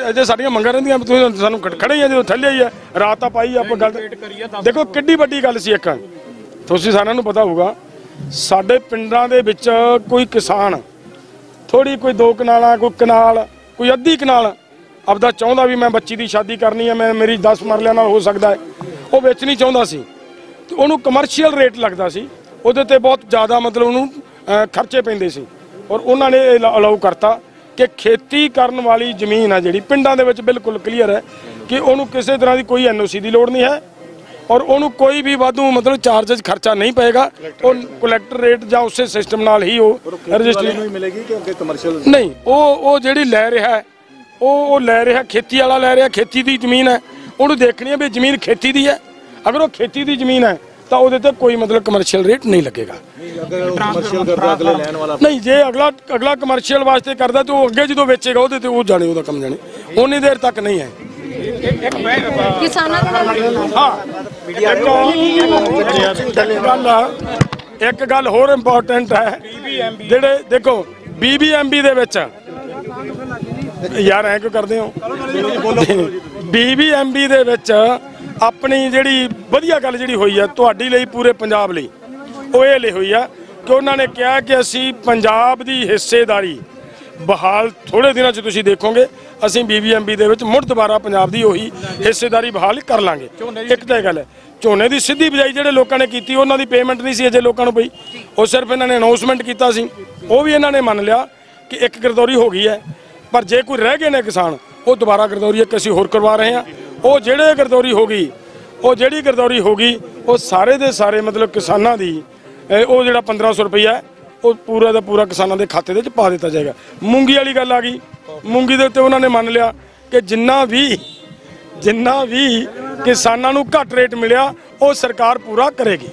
ਅਜੇ ਸਾਡੀਆਂ ਮੰਗਾਂ ਰਹਿੰਦੀਆਂ, ਤੁਸੀਂ ਸਾਨੂੰ ਖੜੇ ਹੀ ਆ, ਜਦੋਂ ਥੱਲੇ ਹੀ ਆ ਰਾਤ ਤਾਂ ਪਾਈ ਆਪਾਂ ਗੱਲ। ਦੇਖੋ ਕਿੱਡੀ ਵੱਡੀ ਗੱਲ ਸੀ। ਇੱਕ ਤੁਸੀਂ ਸਾਰਿਆਂ ਨੂੰ ਪਤਾ ਹੋਊਗਾ ਸਾਡੇ ਪਿੰਡਾਂ ਦੇ ਵਿੱਚ ਕੋਈ ਕਿਸਾਨ ਥੋੜੀ ਕੋਈ 2 ਕਨਾਲਾਂ, ਕੋਈ ਕਨਾਲ, ਕੋਈ ਅੱਧੀ ਕਨਾਲ ਆਪਦਾ ਚਾਹੁੰਦਾ ਵੀ ਮੈਂ ਬੱਚੀ ਦੀ ਸ਼ਾਦੀ ਕਰਨੀ ਹੈ, ਮੇਰੀ 10 ਮਰਲਿਆਂ ਨਾਲ ਹੋ ਸਕਦਾ ਹੈ, ਉਹ ਵੇਚਣੀ ਚਾਹੁੰਦਾ ਸੀ ਤੇ ਉਹਨੂੰ ਕਮਰਸ਼ੀਅਲ ਰੇਟ ਲੱਗਦਾ ਸੀ, ਉਹਦੇ ਤੇ ਬਹੁਤ ਜ਼ਿਆਦਾ ਮਤਲਬ ਉਹਨੂੰ ਖਰਚੇ ਪੈਂਦੇ ਸੀ। ਔਰ ਉਹਨਾਂ ਨੇ ਇਹ ਅਲਾਉ ਕਰਤਾ ਕਿ ਖੇਤੀ ਕਰਨ ਵਾਲੀ ਜ਼ਮੀਨ ਆ ਜਿਹੜੀ ਪਿੰਡਾਂ ਦੇ ਵਿੱਚ ਬਿਲਕੁਲ ਕਲੀਅਰ ਹੈ ਕਿ ਉਹਨੂੰ ਕਿਸੇ ਤਰ੍ਹਾਂ ਦੀ ਕੋਈ NOC ਦੀ ਲੋੜ ਨਹੀਂ ਹੈ ਔਰ ਉਹਨੂੰ ਕੋਈ ਵੀ ਵਾਧੂ ਮਤਲਬ ਚਾਰਜਸ ਖਰਚਾ ਨਹੀਂ ਪਏਗਾ। ਉਹ ਕਲੈਕਟਰ ਰੇਟ ਜਾਂ ਉਸੇ ਸਿਸਟਮ ਨਾਲ ਹੀ ਉਹ ਰਜਿਸਟਰੀ ਨੂੰ ਮਿਲੇਗੀ ਕਿ ਕਮਰਸ਼ੀਅਲ ਨਹੀਂ। ਉਹ ਜਿਹੜੀ ਲੈ ਰਿਹਾ ਉਹ ਲੈ ਰਿਹਾ, ਖੇਤੀ ਵਾਲਾ ਲੈ ਰਿਹਾ, ਖੇਤੀ ਦੀ ਜ਼ਮੀਨ ਹੈ, ਉਹਨੂੰ ਦੇਖਣੀ ਹੈ ਵੀ ਜ਼ਮੀਨ ਖੇਤੀ ਦੀ ਹੈ। ਅਗਰ ਉਹ ਖੇਤੀ ਦੀ ਜ਼ਮੀਨ ਹੈ ਤਾਂ ਉਹਦੇ ਤੇ ਕੋਈ ਮਤਲਬ ਕਮਰਸ਼ੀਅਲ ਰੇਟ ਨਹੀਂ ਲੱਗੇਗਾ। ਅਗਰ ਕਮਰਸ਼ੀਅਲ ਕਰਦਾ ਅਗਲੇ ਲੈਣ ਵਾਲਾ ਨਹੀਂ, ਜੇ ਅਗਲਾ ਕਮਰਸ਼ੀਅਲ ਵਾਸਤੇ ਕਰਦਾ ਤੇ ਉਹ ਅੱਗੇ ਜਦੋਂ ਵੇਚੇਗਾ ਉਹਦੇ ਤੇ ਉਹ ਜਾਣੇ, ਉਹਦਾ ਕੰਮ ਜਾਣੇ, ਉਨੀ ਦੇਰ ਤੱਕ ਨਹੀਂ ਹੈ। ਕਿਸਾਨਾਂ ਦੇ ਨਾਲ ਇੱਕ ਗੱਲ ਹੋਰ ਇੰਪੋਰਟੈਂਟ ਹੈ, ਜਿਹੜੇ ਦੇਖੋ BBMB ਦੇ ਵਿੱਚ ਯਾਰ ਐਂ ਕਿਉਂ ਕਰਦੇ ਹੋ, BBMB ਦੇ ਵਿੱਚ ਆਪਣੀ ਜਿਹੜੀ ਵਧੀਆ ਗੱਲ ਜਿਹੜੀ ਹੋਈ ਹੈ ਤੁਹਾਡੀ ਲਈ, ਪੂਰੇ ਪੰਜਾਬ ਲਈ, ਉਹ ਇਹ ਲਈ ਹੋਈ ਆ ਕਿ ਉਹਨਾਂ ਨੇ ਕਿਹਾ ਕਿ ਅਸੀਂ ਪੰਜਾਬ ਦੀ ਹਿੱਸੇਦਾਰੀ ਬਹਾਲ, ਥੋੜੇ ਦਿਨਾਂ 'ਚ ਤੁਸੀਂ ਦੇਖੋਗੇ ਅਸੀਂ BBMB ਦੇ ਵਿੱਚ ਮੁੜ ਦੁਬਾਰਾ ਪੰਜਾਬ ਦੀ ਉਹੀ ਹਿੱਸੇਦਾਰੀ ਬਹਾਲ ਕਰ ਲਾਂਗੇ। ਇੱਕ ਤਾਂ ਇਹ ਗੱਲ ਹੈ, ਝੋਨੇ ਦੀ ਸਿੱਧੀ ਬਿਜਾਈ ਜਿਹੜੇ ਲੋਕਾਂ ਨੇ ਕੀਤੀ ਉਹਨਾਂ ਦੀ ਪੇਮੈਂਟ ਨਹੀਂ ਸੀ ਅਜੇ ਲੋਕਾਂ ਨੂੰ ਪਈ, ਉਹ ਸਿਰਫ ਇਹਨਾਂ ਨੇ ਅਨਾਉਂਸਮੈਂਟ ਕੀਤਾ ਸੀ, ਉਹ ਵੀ ਇਹਨਾਂ ਨੇ ਮੰਨ ਲਿਆ ਕਿ ਇੱਕ ਗਰਦੌਰੀ ਹੋ ਗਈ ਹੈ। ਪਰ ਜੇ ਕੋਈ ਰਹਿ ਗਏ ਨੇ ਕਿਸਾਨ, ਉਹ ਦੁਬਾਰਾ ਗਰਦੌਰੀ ਇੱਕ ਅਸੀਂ ਹੋਰ ਕਰਵਾ ਰਹੇ ਹਾਂ। ਉਹ ਜਿਹੜੀ ਗਰਦੌਰੀ ਹੋ ਗਈ ਉਹ ਸਾਰੇ ਦੇ ਸਾਰੇ ਮਤਲਬ ਕਿਸਾਨਾਂ ਦੀ ਉਹ ਜਿਹੜਾ 1500 ਰੁਪਈਆ ਉਹ ਪੂਰਾ ਦਾ ਪੂਰਾ ਕਿਸਾਨਾਂ ਦੇ ਖਾਤੇ ਦੇ ਵਿੱਚ ਪਾ ਦਿੱਤਾ ਜਾਏਗਾ। ਮੂੰਗੀ ਵਾਲੀ ਗੱਲ ਆ ਗਈ, ਮੂੰਗੀ ਦੇ ਉੱਤੇ ਉਹਨਾਂ ਨੇ ਮੰਨ ਲਿਆ ਕਿ ਜਿੰਨਾ ਵੀ ਕਿਸਾਨਾਂ ਨੂੰ ਘੱਟ ਰੇਟ ਮਿਲਿਆ ਉਹ ਸਰਕਾਰ ਪੂਰਾ ਕਰੇਗੀ।